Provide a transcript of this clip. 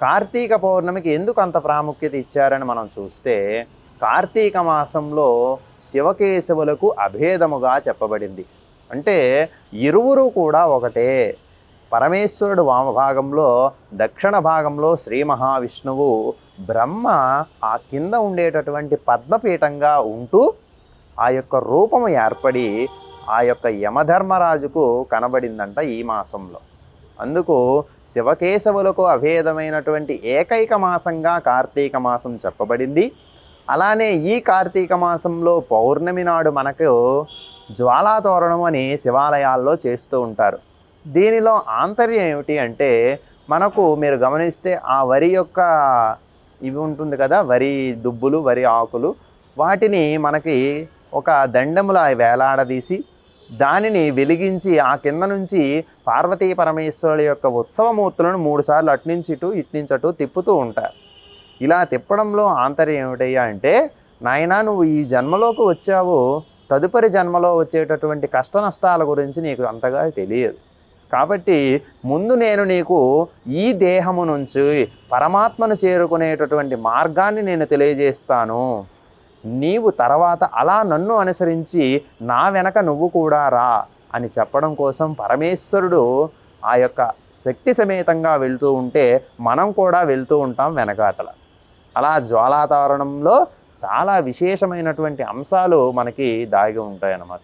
కార్తీక పౌర్ణమికి ఎందుకు అంత ప్రాముఖ్యత ఇచ్చారని మనం చూస్తే, కార్తీక మాసంలో శివకేశవులకు అభేదముగా చెప్పబడింది. అంటే ఇరువురు కూడా ఒకటే. పరమేశ్వరుడు వామభాగంలో, దక్షిణ భాగంలో శ్రీ మహావిష్ణువు, బ్రహ్మ ఆ కింద ఉండేటటువంటి పద్మపీఠంగా ఉంటూ ఆ యొక్క రూపము ఏర్పడి ఆ యొక్క యమధర్మరాజుకు కనబడిందంట ఈ మాసంలో. అందుకు శివకేశవులకు అభేదమైనటువంటి ఏకైక మాసంగా కార్తీక మాసం చెప్పబడింది. అలానే ఈ కార్తీక మాసంలో పౌర్ణమి నాడు మనకు జ్వాలాతోరణం అని శివాలయాల్లో చేస్తూ ఉంటారు. దీనిలో ఆంతర్యం ఏమిటి అంటే, మనకు మీరు గమనిస్తే ఆ వరి యొక్క ఇవి ఉంటుంది కదా, వరి దుబ్బులు, వరి ఆకులు, వాటిని మనకి ఒక దండములా వేలాడదీసి దానిని వెలిగించి ఆ కింద నుంచి పార్వతీ పరమేశ్వరుల యొక్క ఉత్సవమూర్తులను 3 సార్లు అట్నుంచి ఇటు ఇట్నుంచి అటు తిప్పుతూ ఉంటారు. ఇలా తిప్పడంలో ఆంతర్యం ఏమిటయ్యా అంటే, నాయనా నువ్వు ఈ జన్మలోకి వచ్చావు, తదుపరి జన్మలో వచ్చేటటువంటి కష్ట నష్టాల గురించి నీకు అంతగా తెలియదు. కాబట్టి ముందు నేను నీకు ఈ దేహము నుంచి పరమాత్మను చేరుకునేటటువంటి మార్గాన్ని నేను తెలియజేస్తాను. నీవు తర్వాత అలా నన్ను అనుసరించి నా వెనక నువ్వు కూడా రా అని చెప్పడం కోసం పరమేశ్వరుడు ఆ యొక్క శక్తి సమేతంగా వెళ్తూ ఉంటే మనం కూడా వెళ్తూ ఉంటాం వెనకాతల. అలా జ్వాలాతారణంలో చాలా విశేషమైనటువంటి అంశాలు మనకి దాగి ఉంటాయన్నమాట.